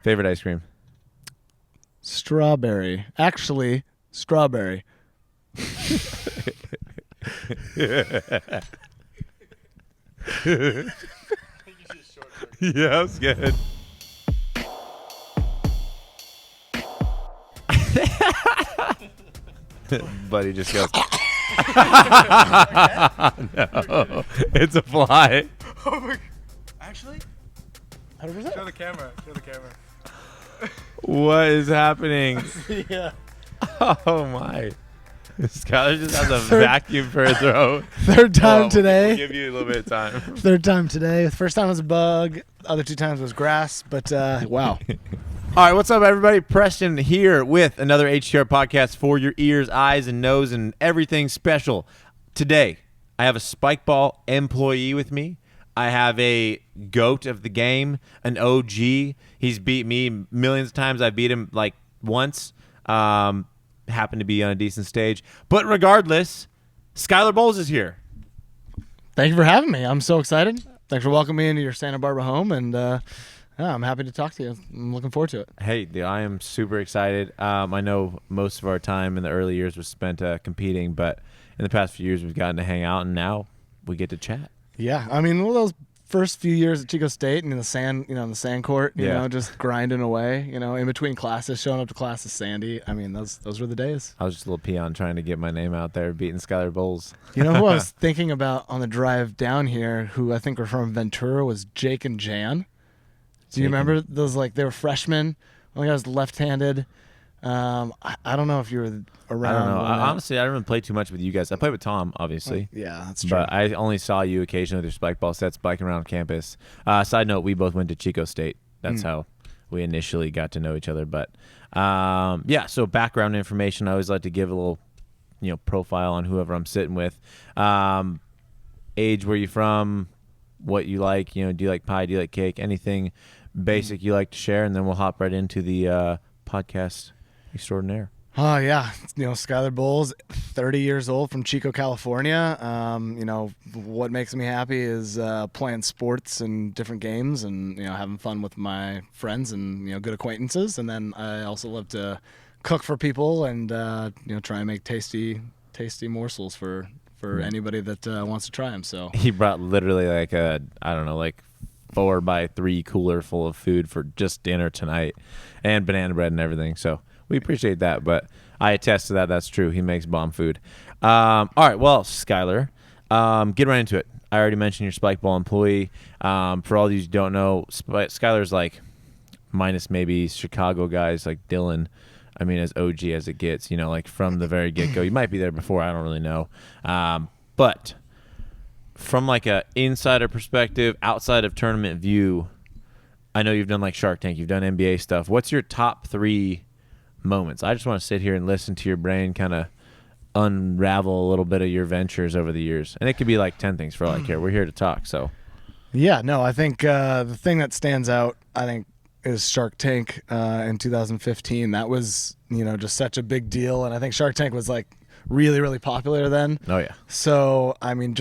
Favorite ice cream? Strawberry. Actually, strawberry. Yeah, that's good. Buddy just goes. No, it's a fly. Actually? 100%. Show the camera. Show the camera. What is happening? Yeah. Oh my! Skyler just has a vacuum for her throat. Third time We'll today. give you a little bit of time. Third time today. The first time was a bug. The other 2 times was grass. But wow. All right, what's up, everybody? Preston here with another HTR podcast for your ears, eyes, and nose, and everything special. Today, I have a Spikeball employee with me. I have a GOAT of the game, an OG. He's beat me millions of times. I beat him like once. Happened to be on a decent stage. But regardless, Skyler Boles is here. Thank you for having me. I'm so excited. Thanks for welcoming me into your Santa Barbara home. And I'm happy to talk to you. I'm looking forward to it. Hey, I am super excited. I know most of our time in the early years was spent competing, but in the past few years we've gotten to hang out, and now we get to chat. Yeah. I mean, all those first few years at Chico State and in the sand, in the sand court, you know, just grinding away, in between classes, showing up to classes, Sandy. I mean, those were the days. I was just a little peon trying to get my name out there, beating Skyler Boles. You know who I was thinking about on the drive down here, who I think were from Ventura, was Jake and Jan. Do you remember those? Like, they were freshmen. One guy was left-handed. I don't know if you were around. I don't know. Honestly, I didn't play too much with you guys. I played with Tom, obviously. Yeah, that's true. But I only saw you occasionally with your Spikeball sets biking around campus. Side note, we both went to Chico State. That's how we initially got to know each other. But, so background information, I always like to give a little, profile on whoever I'm sitting with. Age, where you from, what you like, do you like pie, do you like cake, anything basic you like to share, and then we'll hop right into the podcast extraordinaire. Oh, yeah. Skyler Boles, 30 years old, from Chico, California. What makes me happy is playing sports and different games and, having fun with my friends and, good acquaintances. And then I also love to cook for people and, try and make tasty morsels for anybody that wants to try them. So he brought literally like 4x3 cooler full of food for just dinner tonight, and banana bread and everything. So we appreciate that, but I attest to that. That's true. He makes bomb food. All right, well, Skyler, get right into it. I already mentioned your Spikeball employee. For all of you who don't know, Skyler's like minus maybe Chicago guys like Dylan. I mean, as OG as it gets, like from the very get-go. You might be there before. I don't really know. But from like a insider perspective, outside of tournament view, I know you've done like Shark Tank, you've done NBA stuff. What's your top 3 moments? I just want to sit here and listen to your brain kind of unravel a little bit of your ventures over the years. And it could be like 10 things for all I care. We're here to talk. So yeah, no, I think the thing that stands out, is Shark Tank in 2015. That was, just such a big deal. And I think Shark Tank was like really, really popular then. Oh, yeah. So, I mean,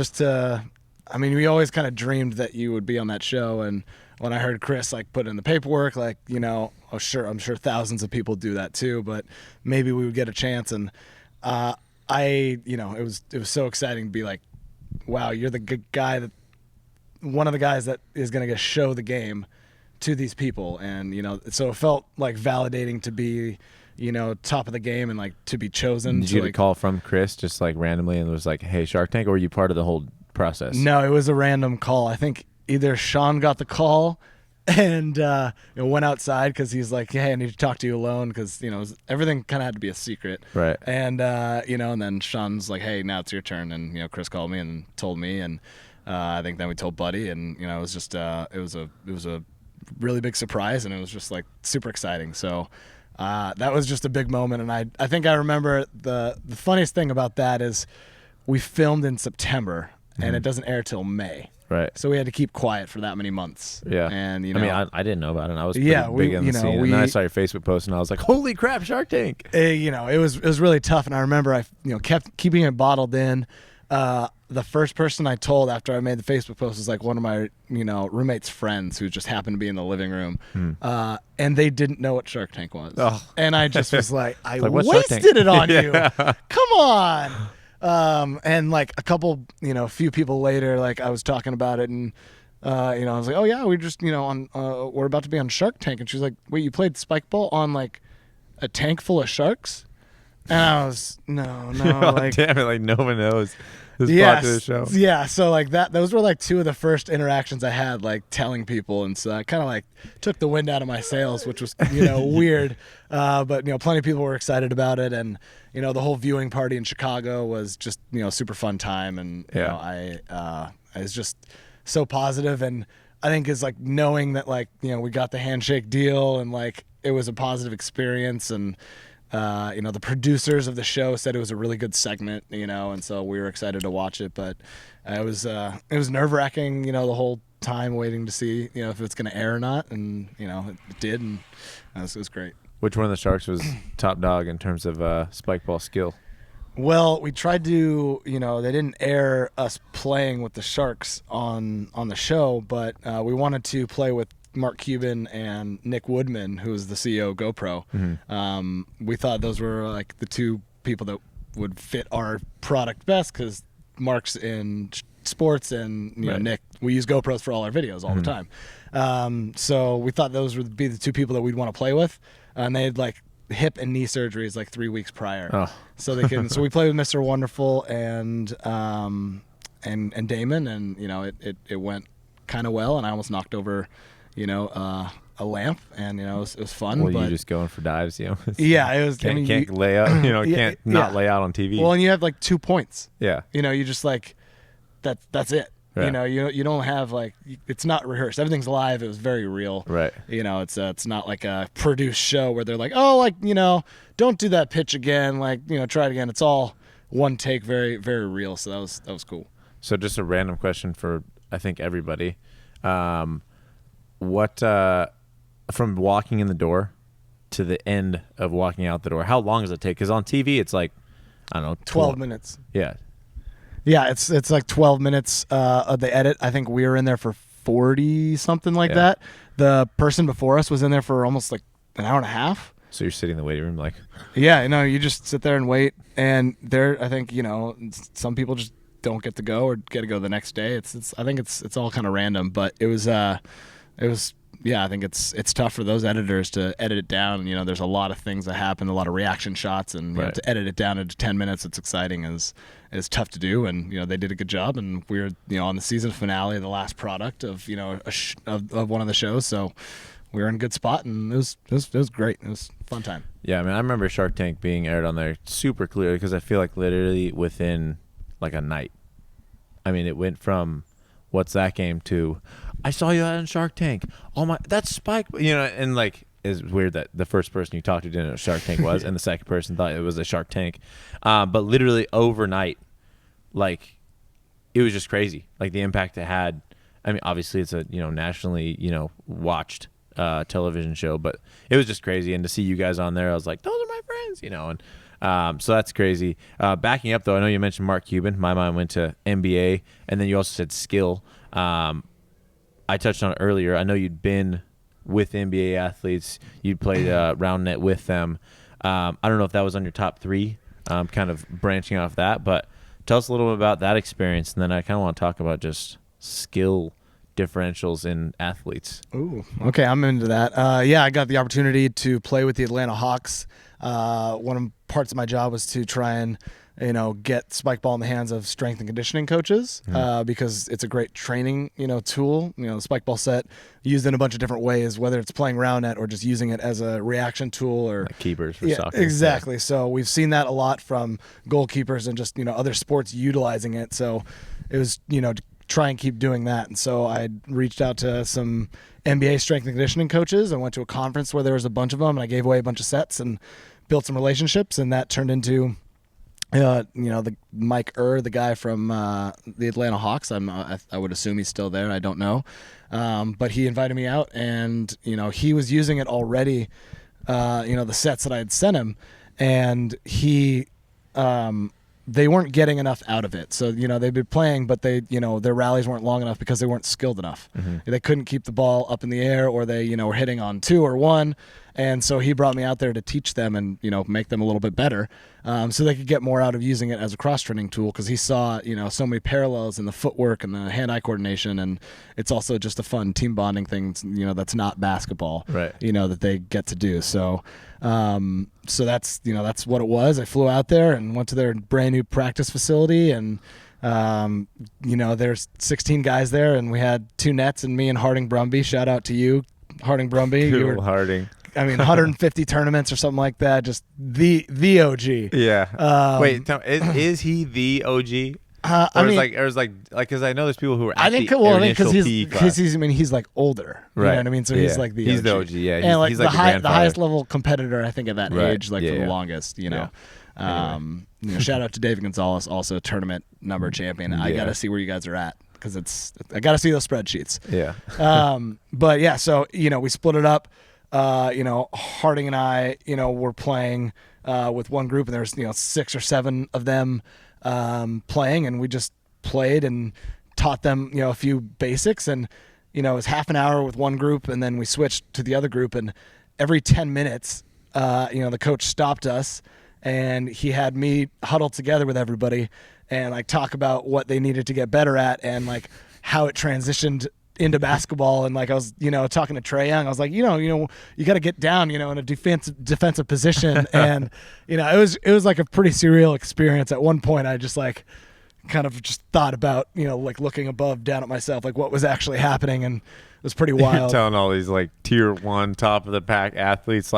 we always kind of dreamed that you would be on that show. And when I heard Chris like put in the paperwork, like, I'm sure thousands of people do that too, but maybe we would get a chance. And it was so exciting to be like, wow, you're the good guy, one of the guys that is going to show the game to these people. And, so it felt like validating to be, top of the game and like to be chosen. Did you get a call from Chris just like randomly and it was like, hey, Shark Tank, or were you part of the whole process? No, it was a random call. I think either Sean got the call and went outside because he's like, hey, I need to talk to you alone because, everything kind of had to be a secret. Right. And, and then Sean's like, hey, now it's your turn. And, Chris called me and told me. And I think then we told Buddy. And, it was just it was a really big surprise. And it was just like super exciting. So that was just a big moment. And I think I remember the funniest thing about that is we filmed in September and it doesn't air till May. Right. So we had to keep quiet for that many months. Yeah. And, I didn't know about it. I was pretty big in the scene. And then I saw your Facebook post and I was like, holy crap, Shark Tank. It was really tough. And I remember I kept keeping it bottled in. the first person I told after I made the Facebook post was like one of my, roommate's friends who just happened to be in the living room. And they didn't know what Shark Tank was. Oh. And I just was like, I like, what's Shark Tank? wasted it on you. Come on. And like a couple, few people later, like I was talking about it and, I was like, oh yeah, we just, we're about to be on Shark Tank. And she's like, wait, you played Spikeball on like a tank full of sharks? And I was, no, Oh, like, damn it, like no one knows this part of the show. Yeah, so like those were like two of the first interactions I had, like telling people, and so I kind of like took the wind out of my sails, which was weird, but plenty of people were excited about it, and the whole viewing party in Chicago was just super fun time, and I was just so positive, and I think is like knowing that like we got the handshake deal, and like it was a positive experience, and the producers of the show said it was a really good segment, and so we were excited to watch it. But it was nerve-wracking, the whole time waiting to see, if it's going to air or not, and it did, and it was great. Which one of the sharks was top dog in terms of Spikeball skill? Well, we tried to, they didn't air us playing with the sharks on the show, but we wanted to play with Mark Cuban and Nick Woodman, who is the CEO of GoPro. We thought those were like the two people that would fit our product best because Mark's in sports and Right. Nick, we use GoPros for all our videos all the time. So we thought those would be the two people that we'd want to play with, and they had like hip and knee surgeries like 3 weeks prior. Oh. So they can. So we played with Mr. Wonderful and Damon, and it went kind of well, and I almost knocked over a lamp, and it was fun. Well, but you just going for dives, yeah, it was. Can't lay out, can't not lay out on TV. Well, and you have like 2 points. Yeah. You just like that's it. Yeah. You don't have like, it's not rehearsed. Everything's live. It was very real. Right. It's not like a produced show where they're like, oh, like don't do that pitch again. Like try it again. It's all one take. Very very real. So that was cool. So just a random question for I think everybody. What from walking in the door to the end of walking out the door, how long does it take? Because on TV it's like, I don't know, 12 minutes. Yeah. Yeah, it's like 12 minutes of the edit. I think we were in there for 40 something like that. The person before us was in there for almost like an hour and a half. So you're sitting in the waiting room like, yeah, you just sit there and wait, and there I think some people just don't get to go or get to go the next day. I think it's all kind of random, but it was yeah, I think it's tough for those editors to edit it down. There's a lot of things that happen, a lot of reaction shots, and Right. to edit it down into 10 minutes, it's exciting is tough to do. And they did a good job, and we were on the season finale, the last product of of one of the shows, so we were in a good spot, and it was great. It was a fun time. yeah, I mean, I remember Shark Tank being aired on there super clearly because I feel like literally within like a night. I mean, it went from what's that game to I saw you out on Shark Tank. Oh my, that's Spike. And like it's weird that the first person you talked to didn't know what Shark Tank was, and the second person thought it was a Shark Tank. But literally overnight, like it was just crazy. Like the impact it had. I mean, obviously it's a nationally watched television show, but it was just crazy. And to see you guys on there, I was like, those are my friends, and so that's crazy. Backing up though, I know you mentioned Mark Cuban. My mind went to NBA, and then you also said skill. I touched on it earlier. I know you'd been with NBA athletes. You'd played Roundnet with them. I don't know if that was on your top 3, kind of branching off that, but tell us a little bit about that experience, and then I kind of want to talk about just skill differentials in athletes. Ooh, okay, I'm into that. Yeah, I got the opportunity to play with the Atlanta Hawks. One of the parts of my job was to try and get Spikeball in the hands of strength and conditioning coaches, because it's a great training, tool. The Spikeball set used in a bunch of different ways, whether it's playing Roundnet or just using it as a reaction tool or Like keepers for yeah, soccer. exactly. So we've seen that a lot from goalkeepers and just other sports utilizing it. So it was to try and keep doing that. And so I reached out to some NBA strength and conditioning coaches. I went to a conference where there was a bunch of them, and I gave away a bunch of sets and built some relationships, and that turned into the Mike the guy from the Atlanta Hawks. I would assume he's still there. I don't know, but he invited me out, and he was using it already. The sets that I had sent him, and he they weren't getting enough out of it. So, they'd be playing, but their rallies weren't long enough because they weren't skilled enough. They couldn't keep the ball up in the air, or they, were hitting on 2 or 1. And so he brought me out there to teach them and, make them a little bit better, so they could get more out of using it as a cross-training tool, because he saw, so many parallels in the footwork and the hand-eye coordination, and it's also just a fun team bonding thing, that's not basketball, right? That they get to do. So that's what it was. I flew out there and went to their brand new practice facility, and there's 16 guys there, and we had 2 nets and me and Harding Brumby. Shout out to you, Harding Brumby. You were Harding. 150 tournaments or something like that. Just the OG. Yeah. Wait, is he the OG? Because I know there's people who are. Because he's like older. You know what I mean? So he's like he's OG. The OG. Yeah. And he's the like the highest level competitor, I think, at that age, for the longest. Yeah. Shout out to David Gonzalez, also tournament number champion. I got to see where you guys are at, because I got to see those spreadsheets. Yeah. But yeah, so we split it up. Harding and I, were playing with one group, and there's 6 or 7 of them playing, and we just played and taught them a few basics, and it was half an hour with one group, and then we switched to the other group, and every 10 minutes the coach stopped us, and he had me huddle together with everybody and talk about what they needed to get better at, and how it transitioned into basketball. And I was talking to Trae Young, I was like, you got to get down in a defensive position. And it was like a pretty surreal experience. At one point I just kind of just thought about looking down at myself, what was actually happening, and it was pretty wild. You're telling all these tier 1 top of the pack athletes,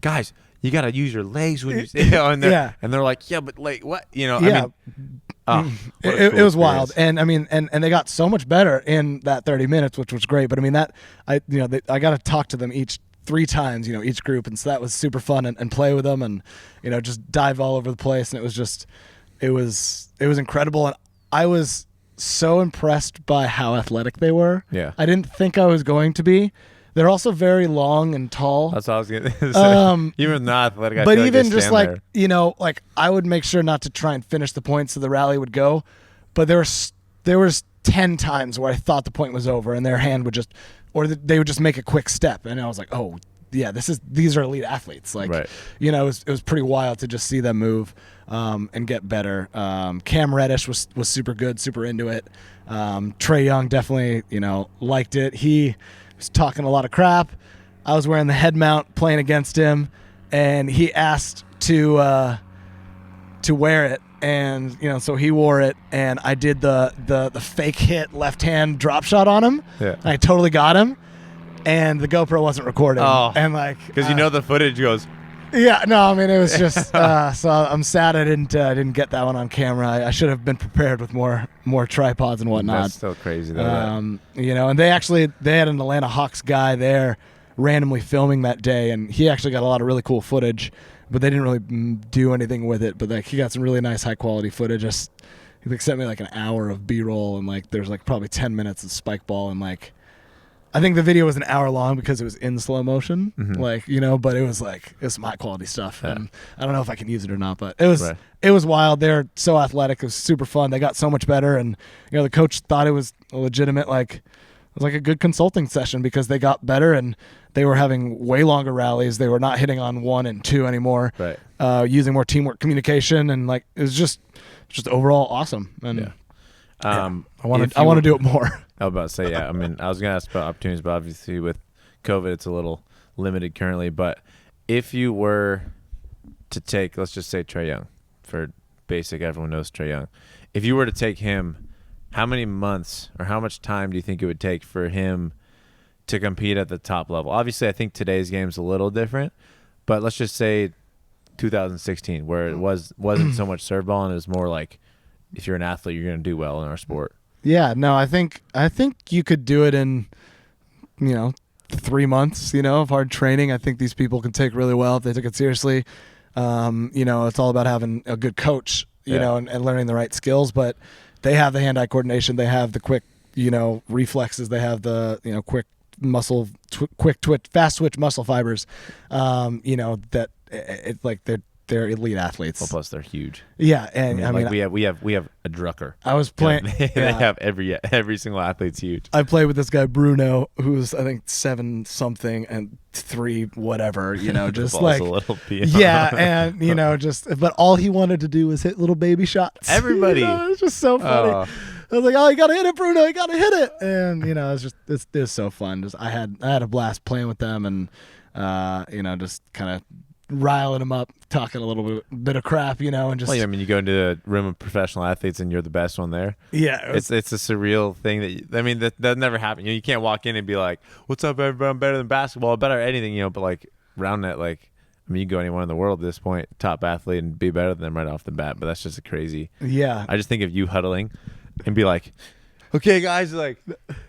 guys, you got to use your legs when you and they're like, yeah, but what, it was wild. And and they got so much better in that 30 minutes, which was great. But I got to talk to them each 3 times, each group. And so that was super fun, and play with them, and, just dive all over the place. And it was incredible. And I was so impressed by how athletic they were. Yeah. I didn't think I was going to be. They're also very long and tall. That's what I was going to say. Even not athletic, but feel even they just there. I would make sure not to try and finish the point so the rally would go. But there was 10 times where I thought the point was over, and their hand would just, or they would just make a quick step, and I was like, oh yeah, these are elite athletes. Right. It was pretty wild to just see them move and get better. Cam Reddish was super good, super into it. Trae Young definitely liked it. He was talking a lot of crap. I was wearing the head mount playing against him, and he asked to wear it, and so he wore it, and I did the fake hit left hand drop shot on him. Yeah. I totally got him, and the GoPro wasn't recording. Oh, and because the footage goes. Yeah, no, it was just so I'm sad I didn't get that one on camera. I should have been prepared with more tripods and whatnot. That's still crazy though. And they had an Atlanta Hawks guy there randomly filming that day, and he actually got a lot of really cool footage, but they didn't really do anything with it. But he got some really nice high quality footage. He sent me an hour of B-roll, and there's probably 10 minutes of Spikeball, and I think the video was an hour long because it was in slow motion, but it was some high quality stuff, and I don't know if I can use it or not, but it was wild. They're so athletic. It was super fun. They got so much better, and the coach thought it was a legitimate it was a good consulting session, because they got better, and they were having way longer rallies. They were not hitting on 1 and 2 anymore. Right. Using more teamwork, communication, and it was just overall awesome. And I want to do it more. I was about to say, yeah. I was going to ask about opportunities, but obviously with COVID, it's a little limited currently. But if you were to take, let's just say Trae Young, for basic, everyone knows Trae Young. If you were to take him, how many months or how much time do you think it would take for him to compete at the top level? Obviously, I think today's game's a little different, but let's just say 2016, where it wasn't so much serve ball, and it was more if you're an athlete, you're going to do well in our sport. Yeah, no, I think you could do it in 3 months, of hard training. I think these people can take really well if they took it seriously. It's all about having a good coach, and learning the right skills, but they have the hand-eye coordination, they have the quick, reflexes, they have the, quick quick twitch, fast twitch muscle fibers, that it's they're elite athletes. Well, plus they're huge. Yeah, and I mean, we have a Drucker. I was playing. They have every single athlete's huge. I played with this guy Bruno, who's I think 7 something and 3 whatever. You know, just like a little beyond. yeah, and you know, but all he wanted to do was hit little baby shots. Everybody, you know, it's just so funny. I was like, oh, you gotta hit it, Bruno. You gotta hit it, and you know, it's so fun. Just I had a blast playing with them, and you know, just kind of riling them up, talking a little bit of crap, you know, and just. Well, I mean, you go into a room of professional athletes and you're the best one there. Yeah, it's a surreal thing that never happened. You know, you can't walk in and be like, "What's up, everybody? I'm better than basketball, better at anything," you know. But like Roundnet, like I mean, you can go anywhere in the world at this point, top athlete, and be better than them right off the bat. But that's just a crazy. Yeah, I just think of you huddling and be like, "Okay, guys, like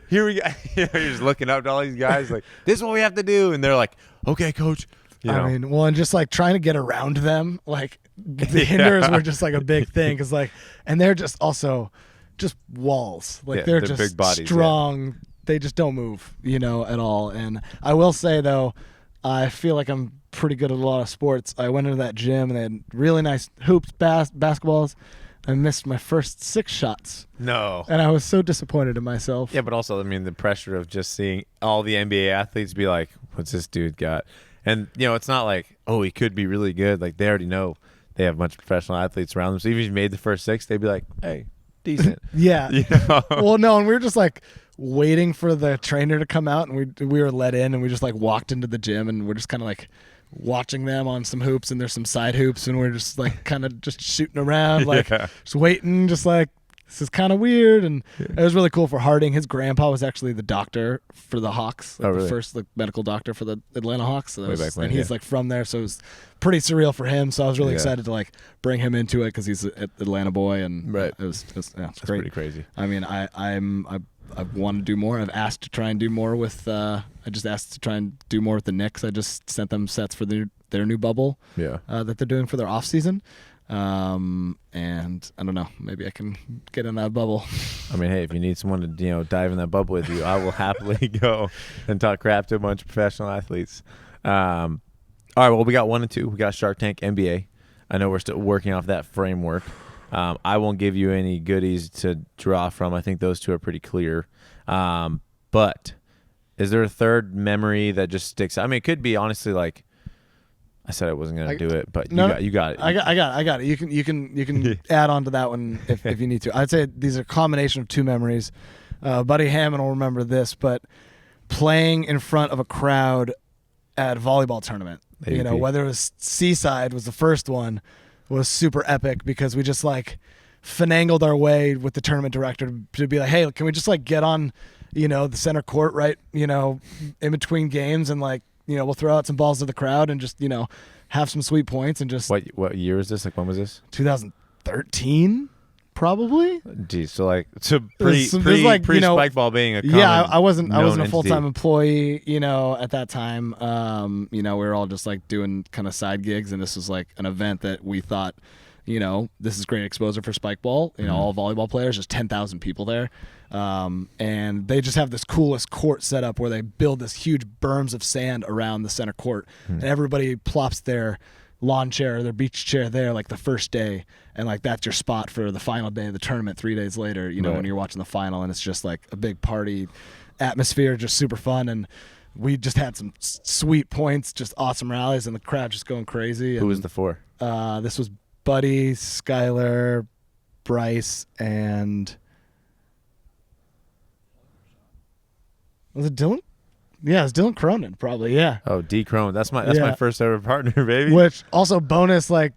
here we go." You know, you're just looking up to all these guys, like, "This is what we have to do," and they're like, "Okay, coach." You know. I mean, well, and just like trying to get around them, like the hinders were just like a big thing because like, and they're just also just walls, like they're just big bodies, strong. Yeah. They just don't move, you know, at all. And I will say though, I feel like I'm pretty good at a lot of sports. I went into that gym and they had really nice hoops, basketballs. I missed my first 6 shots. No. And I was so disappointed in myself. Yeah, but also, I mean, the pressure of just seeing all the NBA athletes be like, "What's this dude got?" And, you know, it's not like, oh, he could be really good. Like, they already know they have a bunch of professional athletes around them. So even if you made the first 6, they'd be like, hey, decent. Yeah. You know? Well, no, and we were just, like, waiting for the trainer to come out. And we were let in, and we just, like, walked into the gym. And we're just kind of, like, watching them on some hoops. And there's some side hoops. And we're just, like, kind of just shooting around, like, just waiting, just, like, this is kind of weird. And it was really cool for Harding. His grandpa was actually the doctor for the Hawks, like the first medical doctor for the Atlanta Hawks. So and he's like from there, so it was pretty surreal for him. So I was really excited to like bring him into it because he's an Atlanta boy, and it was it's That's great. Pretty crazy. I mean, I want to do more. I've asked to try and do more with. I just asked to try and do more with the Knicks. I just sent them sets for their new bubble. Yeah. That they're doing for their off season. And I don't know, maybe I can get in that bubble. I mean, hey, if you need someone to, you know, dive in that bubble with you, I will happily go and talk crap to a bunch of professional athletes. All right, well, we got 1 and 2. We got Shark Tank NBA. I know we're still working off that framework. I won't give you any goodies to draw from. I think those 2 are pretty clear. But is there a third memory that just sticks out? I mean, it could be honestly like, I said I wasn't gonna do it, but you got it. I got it. You can add on to that one if you need to. I'd say these are a combination of 2 memories. Buddy Hammond will remember this, but playing in front of a crowd at a volleyball tournament, you know, whether it was Seaside was the first one, was super epic because we just like finagled our way with the tournament director to be like, hey, can we just like get on, you know, the center court right, you know, in between games and like. You know, we'll throw out some balls to the crowd and just, you know, have some sweet points and just. What year is this? Like, when was this? 2013, probably. Geez, so like, pre Spikeball being a common I wasn't a full-time entity. Employee, you know, at that time. You know, we were all just like doing kind of side gigs, and this was like an event that we thought, you know, this is great exposure for Spikeball. You know, all volleyball players, there's 10,000 people there. And they just have this coolest court set up where they build this huge berms of sand around the center court, and everybody plops their lawn chair or their beach chair there like the first day, and like that's your spot for the final day of the tournament 3 days later, you know, when you're watching the final, and it's just like a big party atmosphere, just super fun. And we just had some sweet points, just awesome rallies, and the crowd just going crazy. Who was the 4? This was Buddy, Skyler, Bryce, and was it Dylan? Yeah, it's Dylan Cronin, probably. Yeah. Oh, D. Cronin. That's my first ever partner, baby. Which also bonus, like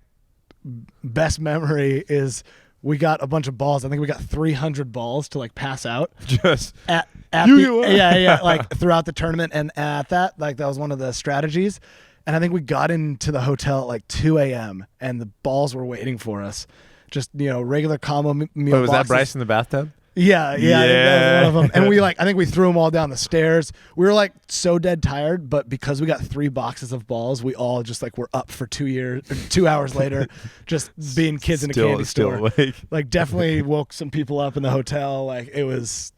best memory is we got a bunch of balls. I think we got 300 balls to like pass out. Just at like throughout the tournament, and at that, like that was one of the strategies. And I think we got into the hotel at like 2 a.m. and the balls were waiting for us. Just, you know, regular combo meal. Wait, was boxes. that Bryce in the bathtub? Yeah. I think that was one of them. And I think we threw them all down the stairs. We were like so dead tired, but because we got 3 boxes of balls, we all just like were up for 2 hours later, just being kids in a candy store. Awake. Like definitely woke some people up in the hotel. Like it was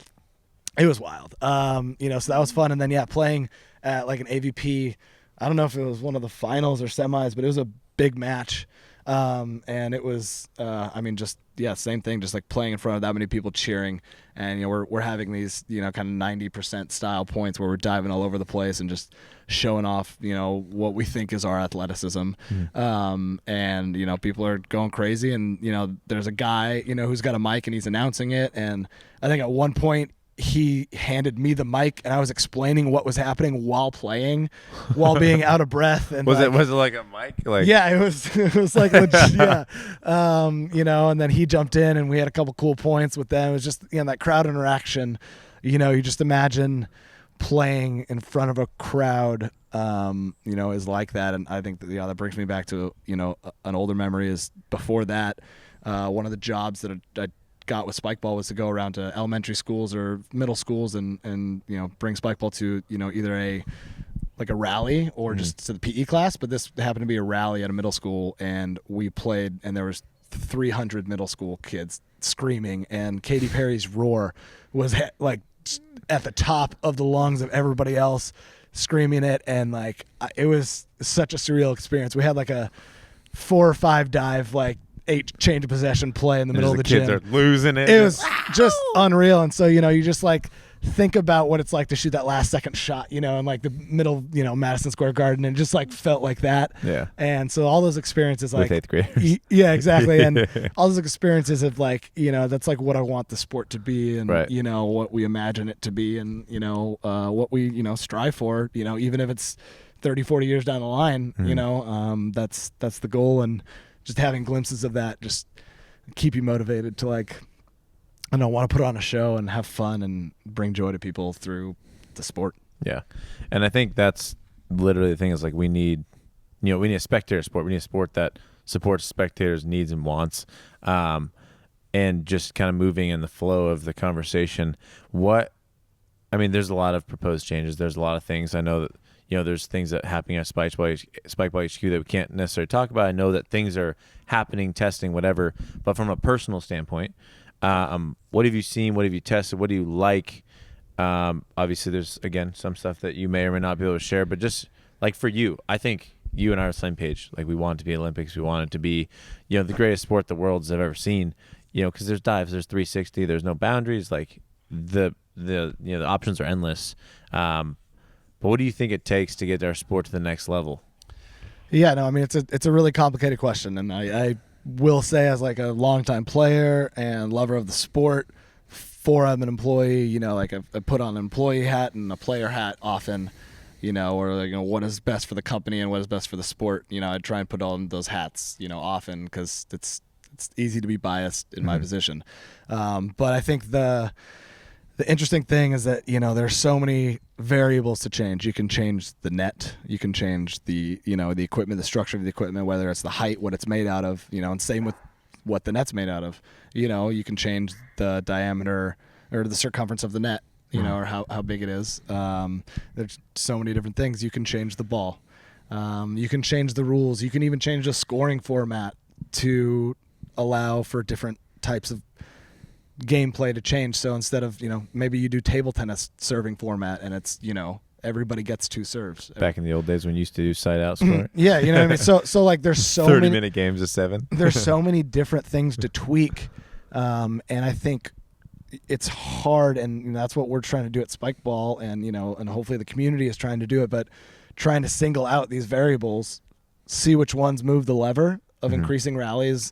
wild. You know, so that was fun. And then playing at like an AVP. I don't know if it was one of the finals or semis, but it was a big match. And it was, same thing, just like playing in front of that many people cheering. And, we're having these, kind of 90% style points where we're diving all over the place and just showing off, what we think is our athleticism. And, people are going crazy. And, there's a guy, who's got a mic and he's announcing it. And I think at one point, he handed me the mic and I was explaining what was happening while playing, while being out of breath. And was it like a mic? Like, yeah, it was like legit, yeah. And then he jumped in and we had a couple cool points with them. It was just that crowd interaction. You just imagine playing in front of a crowd. Is like that. And I think that that brings me back to an older memory. Is before that, one of the jobs that I got with Spikeball was to go around to elementary schools or middle schools and bring Spikeball to either a rally or just to the PE class. But this happened to be a rally at a middle school, and we played, and there was 300 middle school kids screaming, and Katy Perry's Roar was at the top of the lungs of everybody else screaming it, and it was such a surreal experience. We had a 4 or 5 dive 8 change of possession play in the middle of the kids gym. Are losing it. It was just unreal. And so, you just think about what it's like to shoot that last second shot, in the middle, Madison Square Garden, and just felt like that. Yeah. And so all those experiences, with 8th graders. Yeah, exactly. And all those experiences of that's what I want the sport to be, and right. What we imagine it to be, and what we strive for, even if it's 30, 40 years down the line, that's the goal. And just having glimpses of that just keep you motivated to want to put on a show and have fun and bring joy to people through the sport. Yeah. And I think that's literally the thing is we need a spectator sport. We need a sport that supports spectators' needs and wants. And just kind of moving in the flow of the conversation. There's a lot of proposed changes. There's a lot of things. I know that there's things that are happening at Spikeball HQ that we can't necessarily talk about. I know that things are happening, testing, whatever. But from a personal standpoint, what have you seen? What have you tested? What do you like? Obviously, there's, again, some stuff that you may or may not be able to share. But just, for you, I think you and I are on the same page. We want it to be Olympics. We want it to be, the greatest sport the world's ever seen. Because there's dives, there's 360, there's no boundaries. The options are endless. But what do you think it takes to get our sport to the next level? Yeah, no, it's a really complicated question, and I will say, as a longtime player and lover of the sport, before I'm an employee, I put on an employee hat and a player hat often, or what is best for the company and what is best for the sport. I try and put on those hats, often, because it's easy to be biased in my position. But I think the interesting thing is that there's so many variables to change. You can change the net, you can change the the equipment, the structure of the equipment, whether it's the height, what it's made out of, and same with what the net's made out of. You can change the diameter or the circumference of the net, or how big it is. There's so many different things. You can change the ball. You can change the rules. You can even change the scoring format to allow for different types of gameplay to change. So instead of maybe you do table tennis serving format and it's everybody gets 2 serves. Back in the old days when you used to do side out scoring. Yeah, you know what I mean. So there's so 30-minute games of 7. There's so many different things to tweak, and I think it's hard, and that's what we're trying to do at Spikeball, and and hopefully the community is trying to do it, but trying to single out these variables, see which ones move the lever of increasing rallies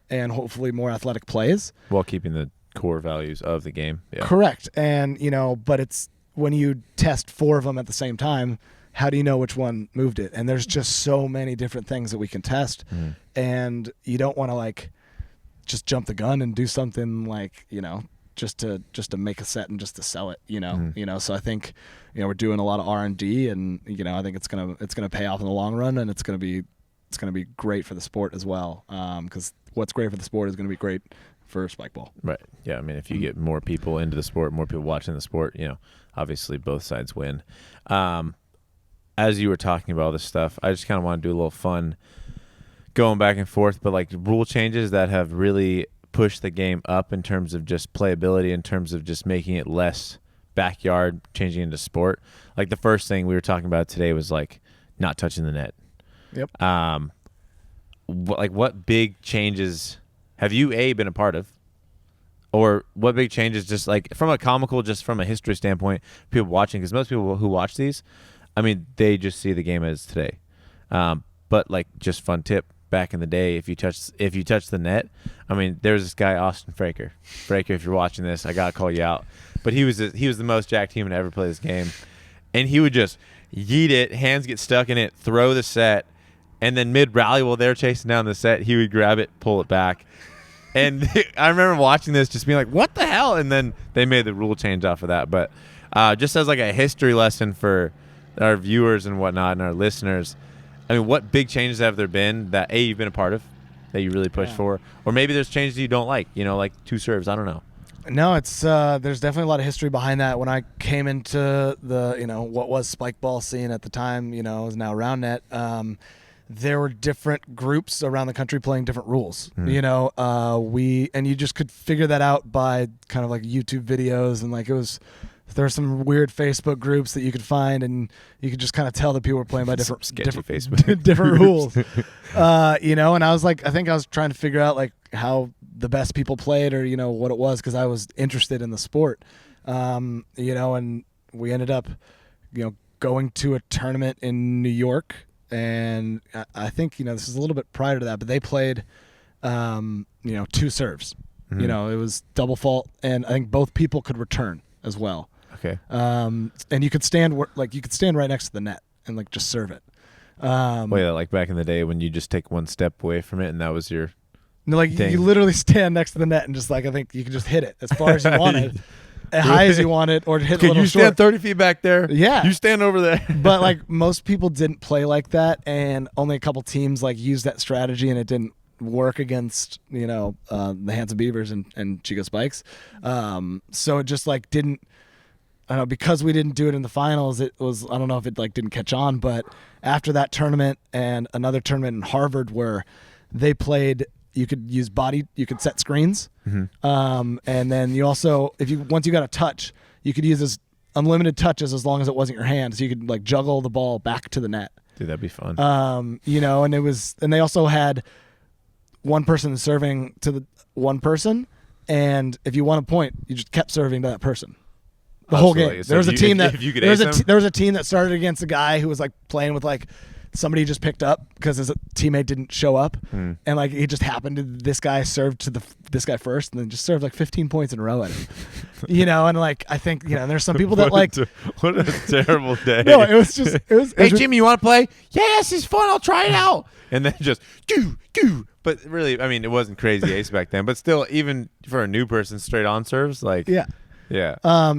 and hopefully more athletic plays while keeping the core values of the game. Yeah. Correct. And but it's when you test 4 of them at the same time, how do you know which one moved it? And there's just so many different things that we can test, and you don't want to just jump the gun and do something just to make a set and just to sell it, So I think we're doing a lot of R&D, and I think it's gonna pay off in the long run, and it's gonna be great for the sport as well, because what's great for the sport is going to be great for Spikeball. Right. Yeah. If you get more people into the sport, more people watching the sport, obviously both sides win. As you were talking about all this stuff, I just kind of want to do a little fun going back and forth, but rule changes that have really pushed the game up in terms of just playability, in terms of just making it less backyard, changing into sport. The first thing we were talking about today was not touching the net. Yep. what big changes have you been a part of, or what big changes just like from a comical, just from a history standpoint, people watching? Because most people who watch these, I mean, they just see the game as today. But like, just fun tip. Back in the day, if you touch the net, I mean, there's this guy Austin Fraker. Fraker, if you're watching this, I gotta call you out. But he was the most jacked human to ever play this game, and he would just yeet it, hands get stuck in it, throw the set, and then mid rally while they're chasing down the set, he would grab it, pull it back. And I remember watching this, just being like, "What the hell?" And then they made the rule change off of that. But just as like a history lesson for our viewers and whatnot and our listeners. I mean, what big changes have there been that you've been a part of that you really pushed for, or maybe there's changes you don't like? Like 2 serves. I don't know. No, it's there's definitely a lot of history behind that. When I came into the what was Spikeball scene at the time, is now Roundnet. There were different groups around the country playing different rules. You just could figure that out by kind of like YouTube videos, and like there were some weird Facebook groups that you could find, and you could just kind of tell that people were playing by different Facebook different rules. And I was like, I think I was trying to figure out like how the best people played, or what it was, because I was interested in the sport. And we ended up going to a tournament in New York, and I think this is a little bit prior to that, but they played 2 serves. Mm-hmm. It was double fault, and I think both people could return as well. Okay. And you could stand right next to the net and like just serve it. Wait, like back in the day when you just take one step away from it and that was your thing. You literally stand next to the net and just like, I think you could just hit it as far as you want it, as high as you want it, or hit a little you short. Stand 30 feet back there. Yeah. You stand over there. But like most people didn't play like that, and only a couple teams like used that strategy, and it didn't work against the Handsome Beavers and Chico Spikes. So it just like didn't. I don't know, because we didn't do it in the finals, it was, I don't know if it like didn't catch on, but after that tournament and another tournament in Harvard where they played, you could set screens. Mm-hmm. And then you also, once you got a touch, you could use as unlimited touches as long as it wasn't your hand. So you could like juggle the ball back to the net. Dude, that'd be fun. And they also had one person serving to the one person. And if you won a point, you just kept serving to that person. The whole game. There was a team that there was a team that started against a guy who was like playing with like somebody he just picked up because his teammate didn't show up, and like he just happened to this guy served to this guy first, and then just served like 15 points in a row at him. And like I think there's some people that like what a terrible day. No, it was. Hey Jimmy, you want to play? Yes, it's fun. I'll try it out. And then just do. But really, I mean, it wasn't crazy ace back then. But still, even for a new person, straight on serves like yeah.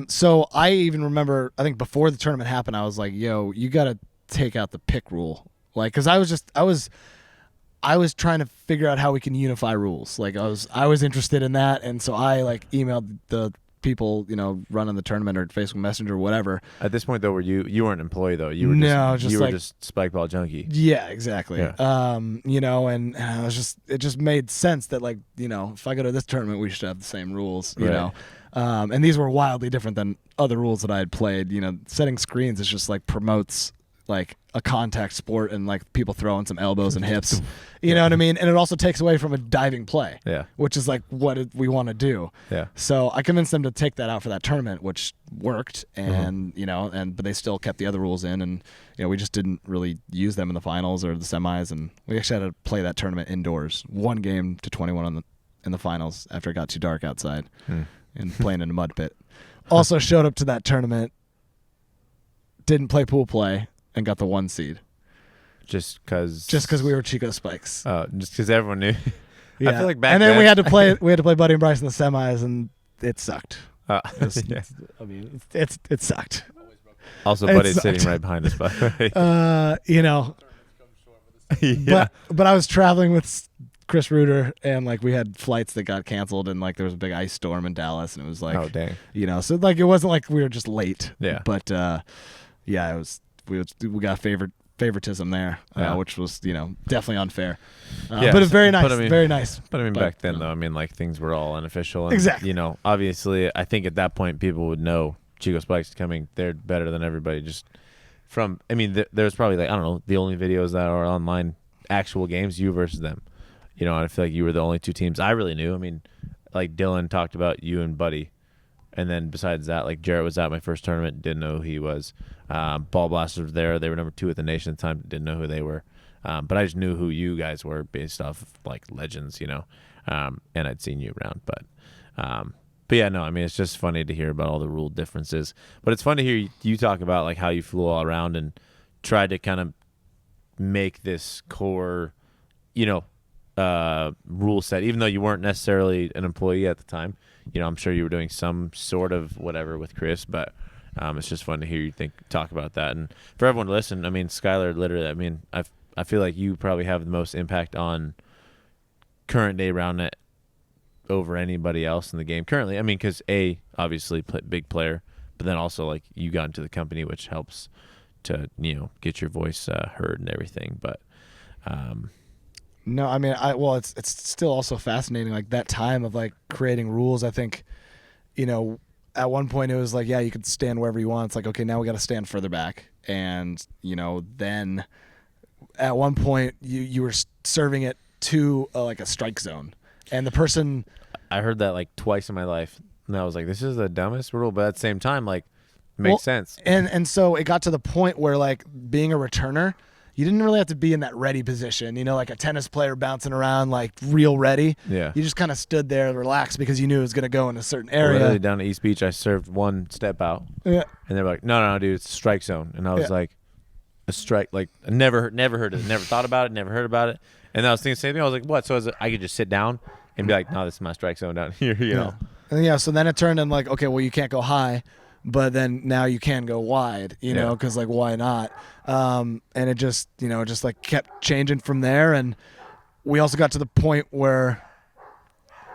So I even remember, I think before the tournament happened, I was like, yo, you got to take out the pick rule. Like, cause I was trying to figure out how we can unify rules. Like I was interested in that. And so I like emailed the people, running the tournament or Facebook Messenger or whatever. At this point though, you weren't an employee though. You were just Spikeball junkie. Yeah, exactly. Yeah. And I was just, it just made sense that like, if I go to this tournament, we should have the same rules, you know? And these were wildly different than other rules that I had played. Setting screens is just like promotes like a contact sport and like people throwing some elbows and hips. You know what I mean? And it also takes away from a diving play. Yeah. Which is like what we want to do. Yeah. So I convinced them to take that out for that tournament, which worked. And but they still kept the other rules in, and we just didn't really use them in the finals or the semis, and we actually had to play that tournament indoors. 1 game to 21 in the finals after it got too dark outside. And playing in a mud pit. Also showed up to that tournament, didn't play pool play, and got the 1 seed. Just because we were Chico Spikes. Just because everyone knew. Yeah. I feel like back and then we had to play Buddy and Bryce in the semis, and it sucked. It sucked. Also, Buddy's sitting right behind us, by the way. But I was traveling with Chris Reuter, and like we had flights that got canceled, and like there was a big ice storm in Dallas, and it was like, oh dang, so like it wasn't like we were just late. Yeah. But it was we got favoritism there, which was definitely unfair. But it's very nice, very nice. But I mean, back then though, I mean like things were all unofficial, and, exactly. Obviously, I think at that point people would know Chico Spikes coming. They're better than everybody. Just from, I mean, there's probably like I don't know, the only videos that are online actual games, you versus them. You know, I feel like you were the only two teams I really knew. I mean, like Dylan talked about you and Buddy. And then besides that, like Jarrett was at my first tournament, didn't know who he was. Ball Blasters were there. They were number 2 at the nation at the time, didn't know who they were. But I just knew who you guys were based off of, like, legends, you know. And I'd seen you around. But yeah, no, I mean, it's just funny to hear about all the rule differences. But it's fun to hear you talk about, like, how you flew all around and tried to kind of make this core, you know, rule set, even though you weren't necessarily an employee at the time. You know, I'm sure you were doing some sort of whatever with Chris, but it's just fun to hear you talk about that. And for everyone to listen, I mean, Skyler, literally, I mean, I feel like you probably have the most impact on current day Roundnet over anybody else in the game currently. I mean, because obviously big player, but then also like you got into the company, which helps to, you know, get your voice heard and everything. But no, I mean, it's still also fascinating, like that time of like creating rules. I think, you know, at one point it was like, yeah, you could stand wherever you want. It's like, okay, now we got to stand further back. And, you know, then at one point you were serving it to like a strike zone, and the person, I heard that like twice in my life, and I was like, this is the dumbest rule, but at the same time, like, makes sense. And so it got to the point where, like, being a returner, you didn't really have to be in that ready position, you know, like a tennis player bouncing around, like real ready. Yeah. You just kind of stood there relaxed because you knew it was going to go in a certain area. Literally down at East Beach, I served one step out. Yeah. And they were like, no, dude, it's a strike zone. And I was like, a strike? Like, I never heard of it, never thought about it, never heard about it. And I was thinking the same thing. I was like, what? So I could just sit down and be like, no, this is my strike zone down here, you know? And so then it turned in like, okay, well, you can't go high, but then now you can go wide, you know, because like, why not? And it just, you know, just like kept changing from there. And we also got to the point where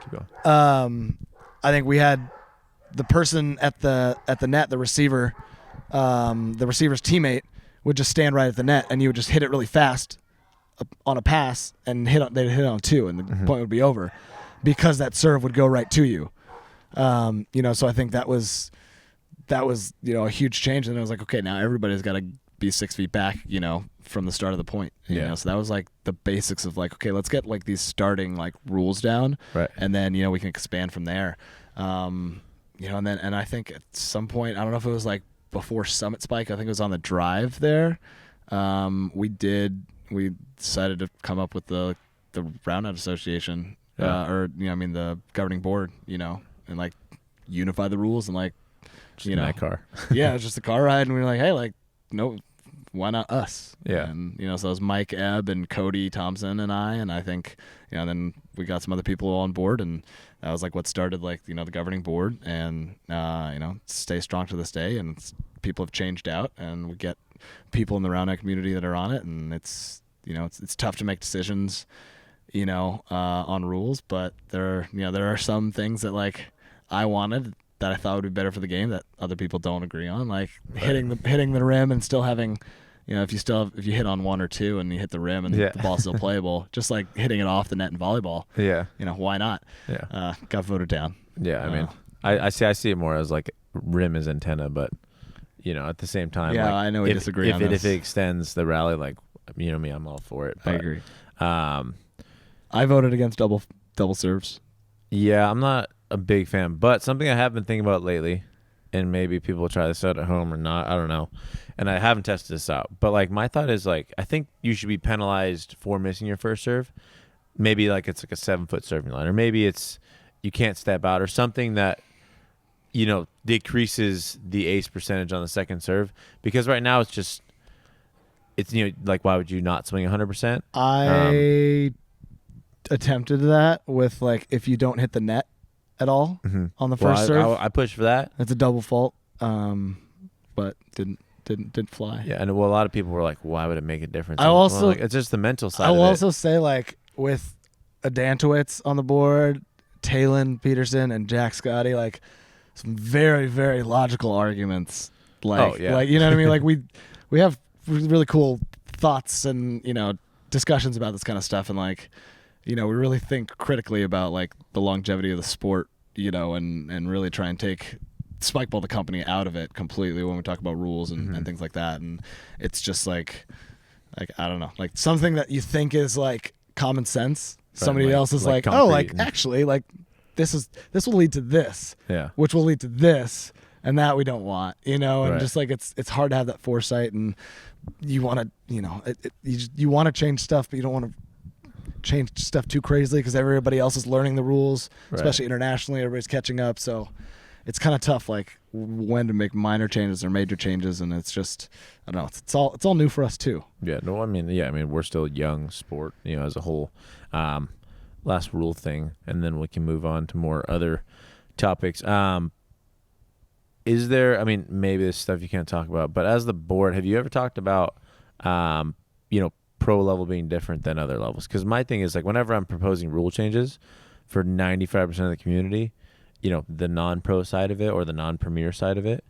Keep going. I think we had the person at the net, the receiver's teammate would just stand right at the net, and you would just hit it really fast on a pass, and they'd hit on 2, and the point would be over because that serve would go right to you. You know, so I think that was, you know, a huge change. And I was like, okay, now everybody's got to be 6 feet back, you know, from the start of the point. You know, so that was like the basics of like, okay, let's get like these starting like rules down, right? And then, you know, we can expand from there. You know, and I think at some point, I don't know if it was like before Summit Spike, I think it was on the drive there. We decided to come up with the Roundnet Association, or, you know, I mean, the governing board, you know, and like unify the rules and like, just you know, that car. Yeah, it was just a car ride, and we were like, hey, like, no, why not us? Yeah. And, you know, so it was Mike Ebb and Cody Thompson and I think, you know, then we got some other people on board, and that was like what started, like, you know, the governing board, and, you know, stay strong to this day, and people have changed out, and we get people in the Roundnet community that are on it, and it's, you know, it's tough to make decisions, you know, on rules, but there are some things that like I wanted that I thought would be better for the game that other people don't agree on, like hitting the rim and still having, you know, if you hit on 1 or 2 and you hit the rim and the ball's still playable, just like hitting it off the net in volleyball. Yeah. You know, why not? Yeah. Got voted down. Yeah. I mean, I see it more as like rim is antenna, but, you know, at the same time, yeah, like, I know we disagree on this. If it extends the rally, like, you know me, I'm all for it. But, I agree. I voted against double serves. Yeah, I'm not a big fan, but something I have been thinking about lately, and maybe people will try this out at home or not, I don't know, and I haven't tested this out, but like my thought is like I think you should be penalized for missing your first serve. Maybe like it's like a 7-foot serving line, or maybe it's you can't step out, or something that, you know, decreases the ace percentage on the second serve, because right now it's you know, like, why would you not swing 100%? I attempted that with like if you don't hit the net at all on the first serve. I pushed for that. It's a double fault, but didn't fly. Yeah, and a lot of people were like, "Why would it make a difference?" I also like, it's just the mental side. I will of it. also say, like, with Adantowitz on the board, Talon Peterson, and Jack Scotty, like some very, very logical arguments. Like, like, you know what I mean? Like we have really cool thoughts and, you know, discussions about this kind of stuff, and like, you know, we really think critically about like the longevity of the sport, you know, and really try and take Spikeball, the company, out of it completely when we talk about rules and things like that. And it's just like, like I don't know, like something that you think is like common sense. Somebody like- else is like like, oh, like concrete and- actually, like this will lead to this, Yeah. which will lead to this, and that we don't want, and Right. just like it's hard to have that foresight, and you want to, you want to change stuff, but you don't want to change stuff too crazily because everybody else is learning the rules, Right. especially internationally. Everybody's catching up, so it's kind of tough, like when to make minor changes or major changes, and it's just I don't know. It's all new for us too. Yeah, no, I mean, we're still a young sport, as a whole. Last rule thing, and then we can move on to more other topics. Is there? I mean, maybe this stuff you can't talk about, but as the board, have you ever talked about, pro level being different than other levels? Because my thing is like, whenever I'm proposing rule changes for 95% of the community, the non-pro side of it or the non-premier side of it,